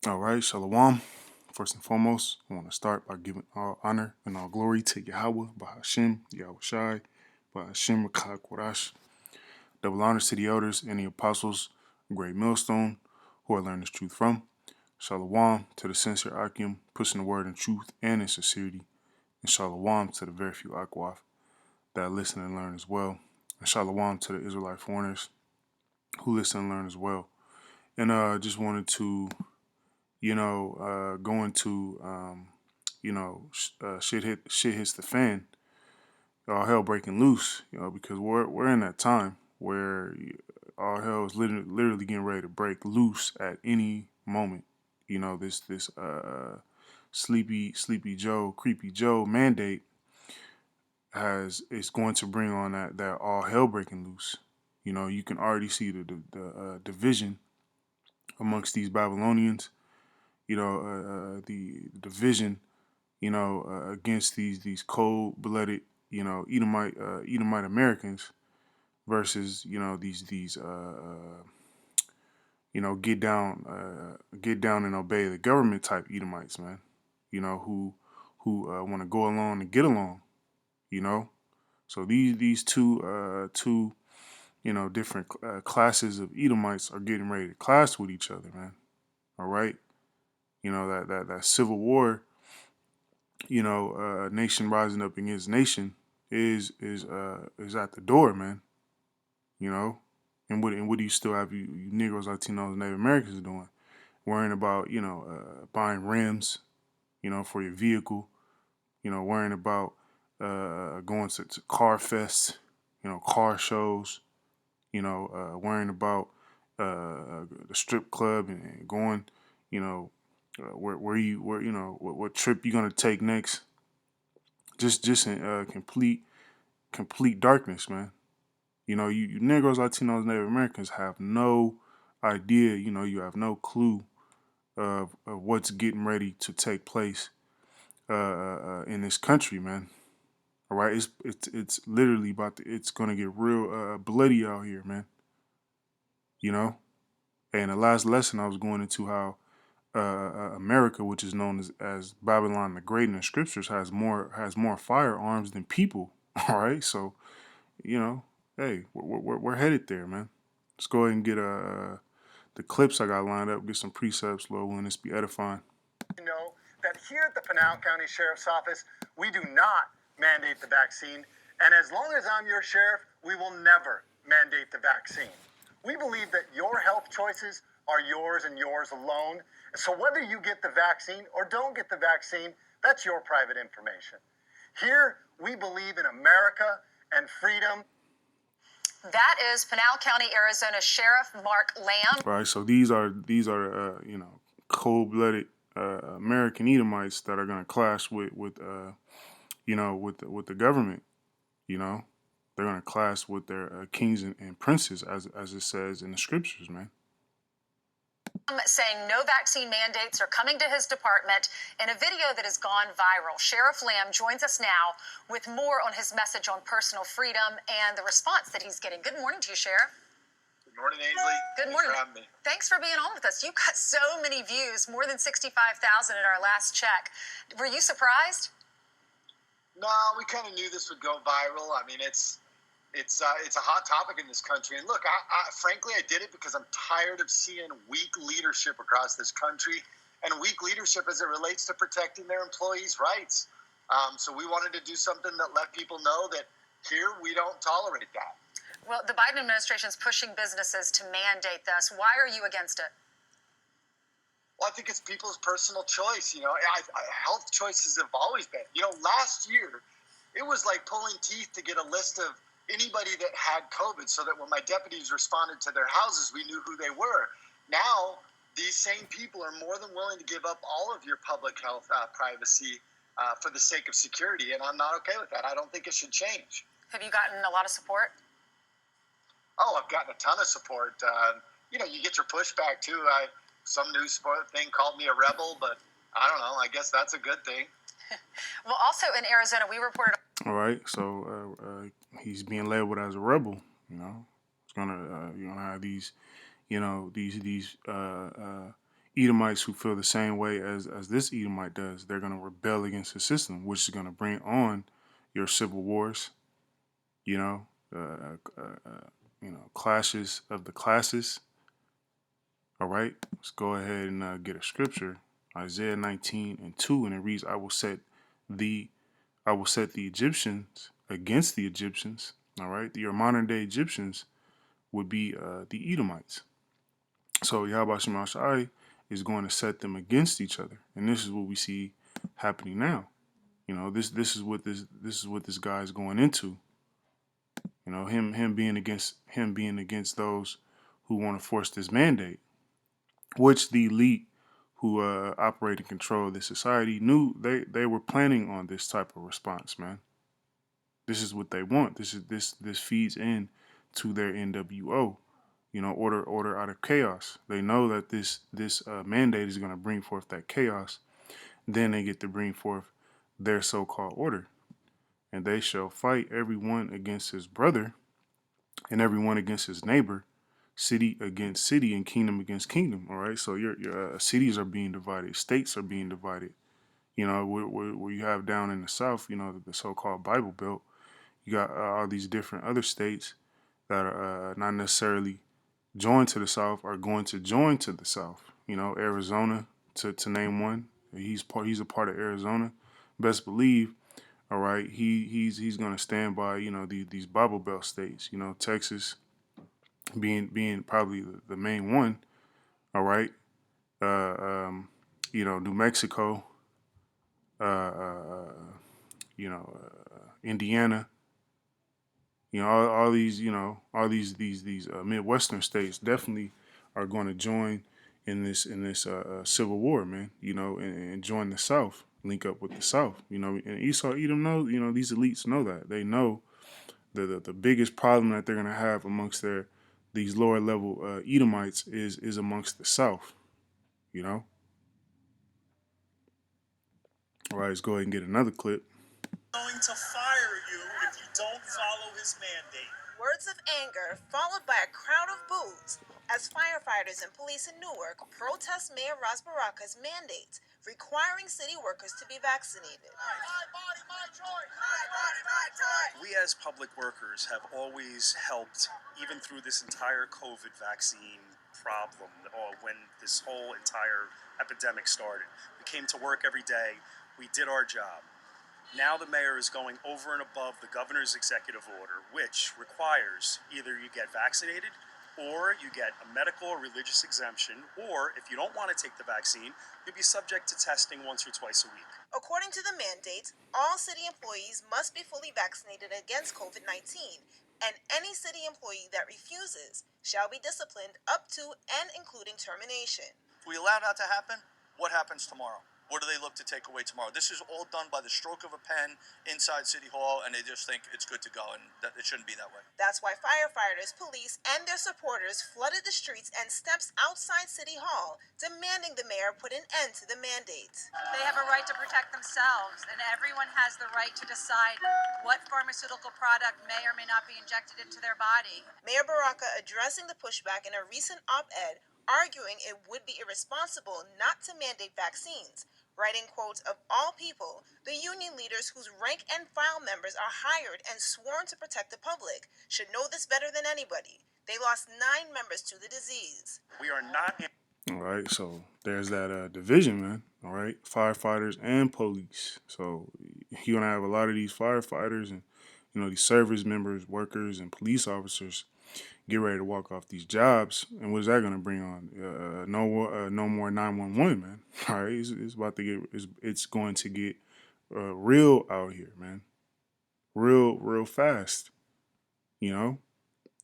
All right, Shalom. First and foremost, I want to start by giving all honor and all glory to Yahweh, Bahashem, Yahweh Shai, Bahashem, Rakah, Korash. Double honors to the elders and the apostles, great millstone, who I learned this truth from. Shalom to the sincere Akim, pushing the word in truth and in sincerity. And Shalom to the very few Akwaf that listen and learn as well. And Shalom to the Israelite foreigners who listen and learn as well. And just wanted to go into, shit hits the fan, all hell breaking loose, because we're in that time where all hell is literally getting ready to break loose at any moment. This sleepy Joe, creepy Joe mandate is going to bring on that all hell breaking loose. You can already see the division amongst these Babylonians. The division, against these cold blooded, Edomite Americans versus get down and obey the government type Edomites, man. Who want to go along and get along. You know, so these two different classes of Edomites are getting ready to clash with each other, man. All right, that civil war, nation rising up against nation is at the door, man. You know, and what do you still have you Negroes, Latinos, Native Americans doing? Worrying about buying rims, for your vehicle. Worrying about going to car fests, car shows. Worrying about the strip club and going, what trip you gonna take next. Just in complete darkness, man. You Negroes, Latinos, Native Americans have no idea. You have no clue of what's getting ready to take place in this country, man. All right, it's literally it's gonna get real bloody out here, man. You know, and the last lesson I was going into how America, which is known as Babylon the Great in the scriptures, has more firearms than people. All right, so hey, we're headed there, man. Let's go ahead and get the clips I got lined up, get some precepts, Lord willing, this be edifying. You know that here at the Pinal County Sheriff's Office, we do not mandate the vaccine, and as long as I'm your sheriff, we will never mandate the vaccine. We believe that your health choices are yours and yours alone. So whether you get the vaccine or don't get the vaccine, that's your private information. Here, we believe in America and freedom. That is Pinal County, Arizona Sheriff Mark Lamb. All right, so these are cold-blooded American Edomites that are going to clash with the government. They're going to clash with their kings and princes, as it says in the scriptures, man. Saying no vaccine mandates are coming to his department in a video that has gone viral. Sheriff Lamb joins us now with more on his message on personal freedom and the response that he's getting. Good morning to you, Sheriff. Good morning, Ainsley. Good morning. Thanks for having me. Thanks for being on with us. You got so many views, more than 65,000 at our last check. Were you surprised? No, we kind of knew this would go viral. I mean, it's a hot topic in this country. And look, frankly, I did it because I'm tired of seeing weak leadership across this country and weak leadership as it relates to protecting their employees' rights. So we wanted to do something that let people know that here we don't tolerate that. Well, the Biden administration is pushing businesses to mandate this. Why are you against it? Well, I think it's people's personal choice. Health choices have always been. Last year, it was like pulling teeth to get a list of anybody that had COVID so that when my deputies responded to their houses, we knew who they were. Now, these same people are more than willing to give up all of your public health privacy for the sake of security, and I'm not okay with that. I don't think it should change. Have you gotten a lot of support? Oh, I've gotten a ton of support. You get your pushback, too. Some news thing called me a rebel, but I don't know. I guess that's a good thing. Well, also in Arizona, we reported... All right, so he's being labeled as a rebel. It's gonna have these, these Edomites who feel the same way as this Edomite does. They're going to rebel against the system, which is going to bring on your civil wars. You know, clashes of the classes. All right, let's go ahead and get a scripture. Isaiah 19:2, and it reads, the I will set the Egyptians against the Egyptians." All right, your modern day Egyptians would be the Edomites. So Yahweh Shema Shai is going to set them against each other, and this is what we see happening now. You know, this is what this guy is going into. You know, him being against those who want to force this mandate, which the elite who operate and control this society knew they were planning on this type of response, man. This is what they want. This feeds in to their NWO. You know, order out of chaos. They know that this mandate is going to bring forth that chaos. Then they get to bring forth their so-called order, and they shall fight everyone against his brother, and everyone against his neighbor, city against city, and kingdom against kingdom. All right, so your cities are being divided, states are being divided. You know, where you have down in the South, you know, the so-called Bible Belt, you got all these different other states that are not necessarily joined to the South are going to join to the South. You know, Arizona, to name one. He's a part of Arizona. Best believe, all right, he's going to stand by, you know, these Bible Belt states. You know, Texas being probably the main one. All right, uh, um, you know, New Mexico, uh, uh, you know, Indiana. You know, all these, you know, all these Midwestern states definitely are going to join in this civil war, man. You know, and join the South, link up with the South. You know, and Esau, Edom know. You know, these elites know that. They know the biggest problem that they're going to have amongst these lower level Edomites is amongst the South. You know. All right, let's go ahead and get another clip. Going to fire you if you don't follow his mandate. Words of anger followed by a crowd of boos as firefighters and police in Newark protest Mayor Ras Baraka's mandate requiring city workers to be vaccinated. My body, my choice. My body, my choice. We as public workers have always helped, even through this entire COVID vaccine problem, or when this whole entire epidemic started. We came to work every day. We did our job. Now the mayor is going over and above the governor's executive order, which requires either you get vaccinated or you get a medical or religious exemption, or if you don't want to take the vaccine, you'll be subject to testing once or twice a week. According to the mandate, all city employees must be fully vaccinated against COVID-19, and any city employee that refuses shall be disciplined up to and including termination. If we allow that to happen, what happens tomorrow? What do they look to take away tomorrow? This is all done by the stroke of a pen inside City Hall, and they just think it's good to go, and that it shouldn't be that way. That's why firefighters, police, and their supporters flooded the streets and steps outside City Hall, demanding the mayor put an end to the mandate. They have a right to protect themselves, and everyone has the right to decide what pharmaceutical product may or may not be injected into their body. Mayor Baraka addressing the pushback in a recent op-ed, arguing it would be irresponsible not to mandate vaccines, writing quotes of all people, the union leaders whose rank and file members are hired and sworn to protect the public should know this better than anybody. They lost 9 members to the disease. We are not. All right, so there's that division, man. All right, firefighters and police. So you're gonna have a lot of these firefighters and these service members, workers, and police officers get ready to walk off these jobs, and what is that going to bring on? No more 911, man. All right, it's about to get. It's going to get real out here, man. Real fast. You know,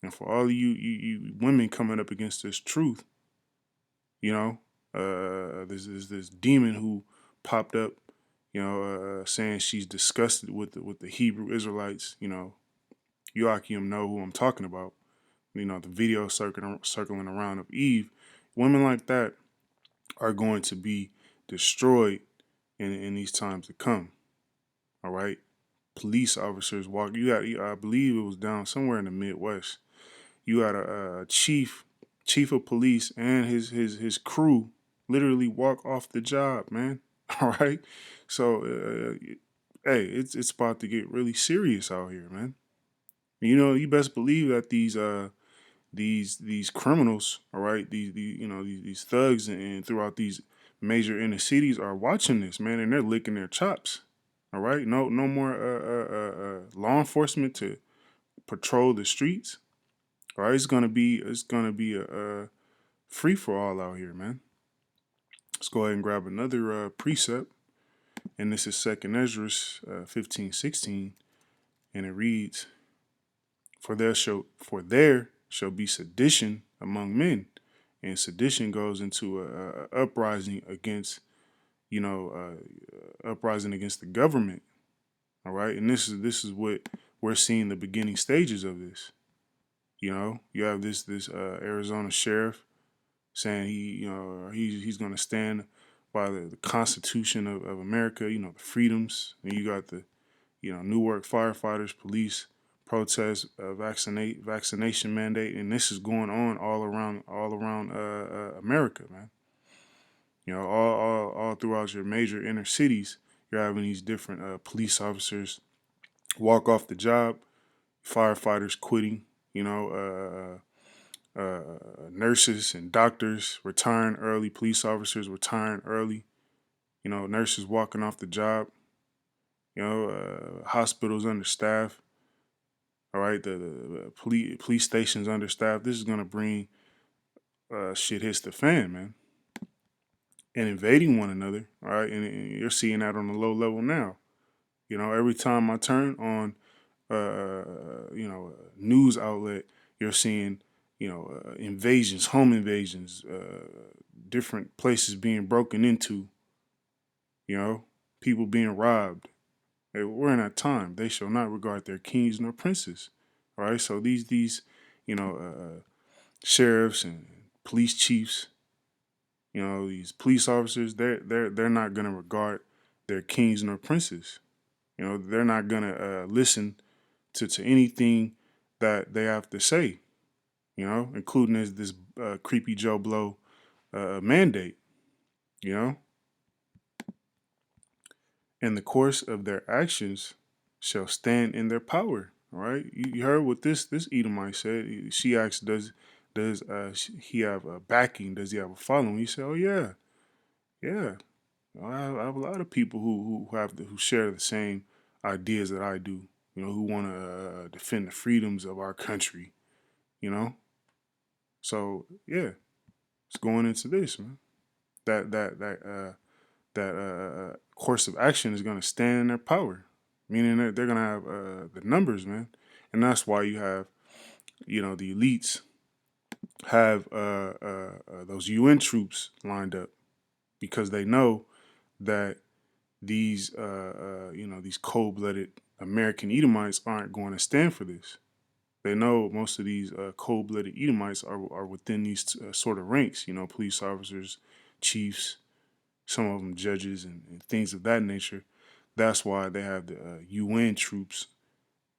and for all of you women coming up against this truth, there's this demon who popped up, saying she's disgusted with the Hebrew Israelites. Joachim know who I'm talking about. The video circling around of Eve. Women like that are going to be destroyed in these times to come. All right. Police officers walk. I believe it was down somewhere in the Midwest. You had a chief of police and his crew literally walk off the job, man. All right. So, hey, it's about to get really serious out here, man. You know, you best believe that these criminals, all right, these you know these thugs and throughout these major inner cities are watching this, man, and they're licking their chops. All right, no more law enforcement to patrol the streets. All right, it's gonna be a free for all out here, man. Let's go ahead and grab another precept, and this is Second Ezra 15:16, and it reads, For there shall be sedition among men, and sedition goes into a uprising against uprising against the government. All right, and this is what we're seeing the beginning stages of this. You know, you have this Arizona sheriff saying he's going to stand by the Constitution of America. You know, the freedoms, and you got the Newark firefighters, police protest, vaccination mandate, and this is going on all around America, man. You know, all throughout your major inner cities, you're having these different police officers walk off the job, firefighters quitting. You know, nurses and doctors retiring early, police officers retiring early. You know, nurses walking off the job. You know, hospitals understaffed. All right, the police stations understaffed. This is gonna bring shit hits the fan, man, and invading one another. All right, and you're seeing that on a low level now. You know, every time I turn on, a news outlet, you're seeing, invasions, home invasions, different places being broken into. You know, people being robbed. Hey, we're in that time. They shall not regard their kings nor princes. All right, so these, you know, sheriffs and police chiefs, these police officers, they're not gonna regard their kings nor princes. You know, they're not gonna listen to anything that they have to say. You know, including this creepy Joe Blow mandate. You know, in the course of their actions shall stand in their power. All right, you heard what this Edomite said. She asked, does he have a backing? Does he have a following? He said, oh yeah, yeah. I have a lot of people who share the same ideas that I do. You know, who want to defend the freedoms of our country. You know, so yeah, it's going into this, man. That course of action is going to stand in their power, meaning that they're going to have the numbers, man, and that's why you have the elites have those UN troops lined up because they know that these cold-blooded American Edomites aren't going to stand for this. They know most of these cold-blooded Edomites are within these sort of ranks, police officers, chiefs, some of them judges, and things of that nature. That's why they have the UN troops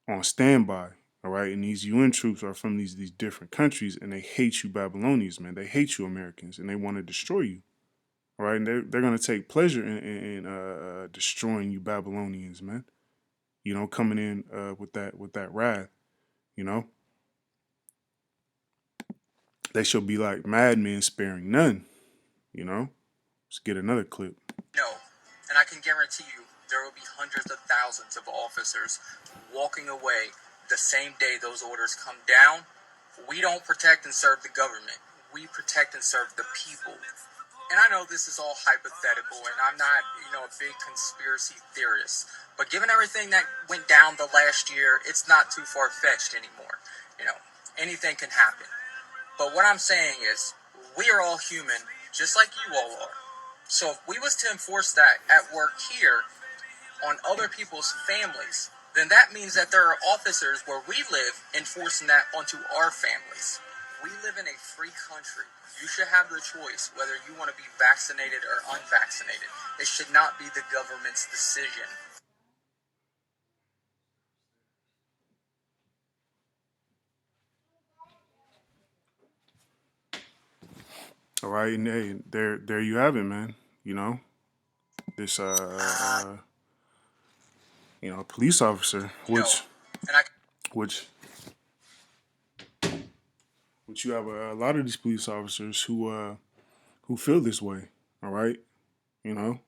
on standby. All right, and these UN troops are from these different countries, and they hate you Babylonians, man. They hate you Americans, and they want to destroy you. All right, and they're gonna take pleasure in destroying you Babylonians, man. Coming in with that wrath. You know, they shall be like madmen, sparing none. You know, let's get another clip. No, and I can guarantee you there will be hundreds of thousands of officers walking away the same day those orders come down. We don't protect and serve the government. We protect and serve the people. And I know this is all hypothetical, and I'm not, a big conspiracy theorist. But given everything that went down the last year, it's not too far-fetched anymore. Anything can happen. But what I'm saying is, we are all human, just like you all are. So if we was to enforce that at work here on other people's families, then that means that there are officers where we live enforcing that onto our families. We live in a free country. You should have the choice whether you want to be vaccinated or unvaccinated. It should not be the government's decision. All right, and hey, there you have it, man. You know, this police officer, No, and I which which you have a lot of these police officers who feel this way. All right, you know,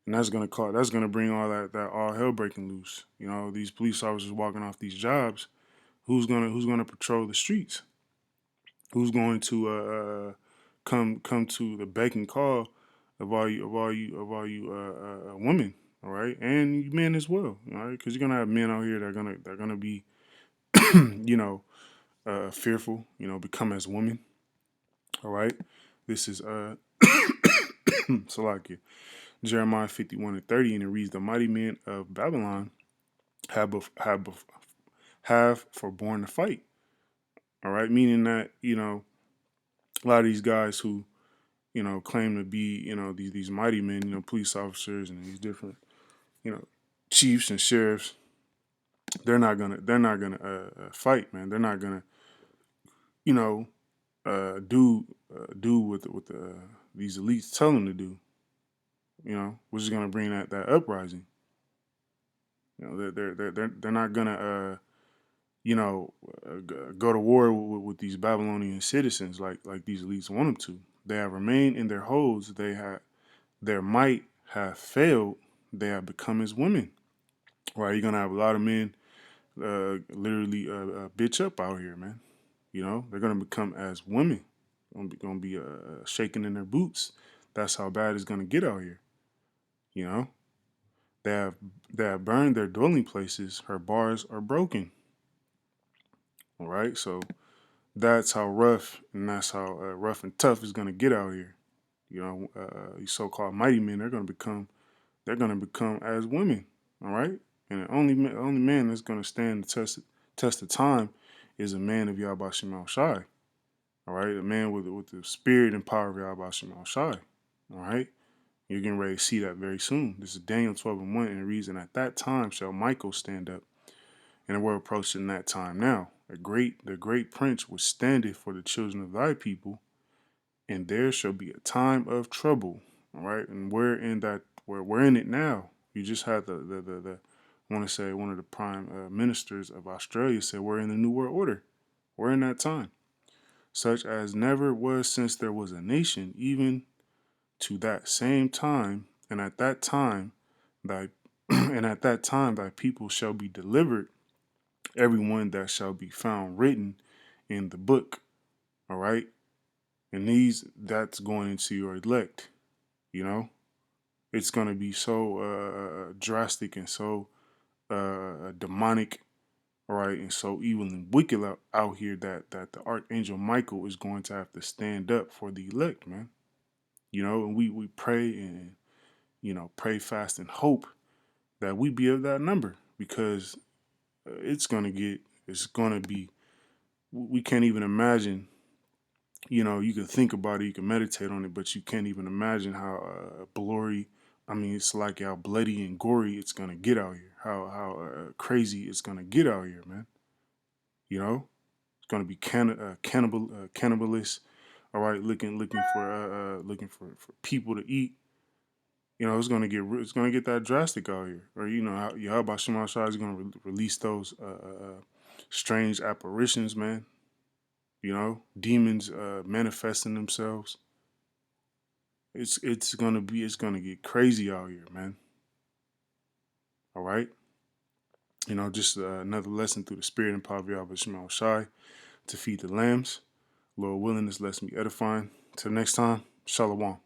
and that's gonna bring all that all hell breaking loose. You know, these police officers walking off these jobs. Who's gonna patrol the streets? Who's going to come to the beck and call of all you women, all right, and you men as well, all right, because you're gonna have men out here that are gonna be you know fearful, become as women, all right. This is Salakia, Jeremiah 51:30, and it reads, "The mighty men of Babylon have forborne to fight." All right, meaning that a lot of these guys who claim to be these mighty men, police officers and these different you know chiefs and sheriffs. They're not gonna fight, man. They're not gonna you know do what these elites tell them to do. Which is gonna bring that uprising. They're not gonna go to war with these Babylonian citizens like these elites want them to. They have remained in their holds. Their might have failed. They have become as women. Right? You're gonna have a lot of men literally bitch up out here, man. They're gonna become as women. Gonna be shaking in their boots. That's how bad it's gonna get out here. You know, they have they have burned their dwelling places. Her bars are broken. All right, so that's how rough and that's how rough and tough it's gonna get out here. These so-called mighty men, they're gonna become as women. All right, and the only man that's gonna stand the test of time is a man of Yahweh Shai. All right, a man with the spirit and power of Yahweh Shai. All right, you're getting ready to see that very soon. This is Daniel 12:1, and it reads, "And at that time shall Michael stand up, and we're approaching that time now. The great prince which standeth for the children of thy people, and there shall be a time of trouble." All right, and we're in it now. You just had the I want to say one of the prime ministers of Australia said we're in the New World Order. We're in that time, such as never was since there was a nation, even to that same time, and at that time thy and at that time thy people shall be delivered, everyone that shall be found written in the book. All right, and that's going into your elect. You know, it's going to be so drastic and so demonic, all right, and so evil and wicked out here that the archangel Michael is going to have to stand up for the elect, man. And we pray and pray fast and hope that we be of that number, because it's gonna be, we can't even imagine. You can think about it, you can meditate on it, but you can't even imagine how glory. I mean, it's like how bloody and gory it's gonna get out here. How crazy it's gonna get out here, man. It's gonna be cannibalists. All right, looking for people to eat. It's gonna get that drastic out here. Or how Yahweh Shema Shai is gonna release those strange apparitions, man. Demons manifesting themselves. It's gonna get crazy out here, man. All right. Just another lesson through the spirit and power of Yahweh Shema Shai to feed the lambs. Lord willing, this lesson be edifying. Till next time, Shalom.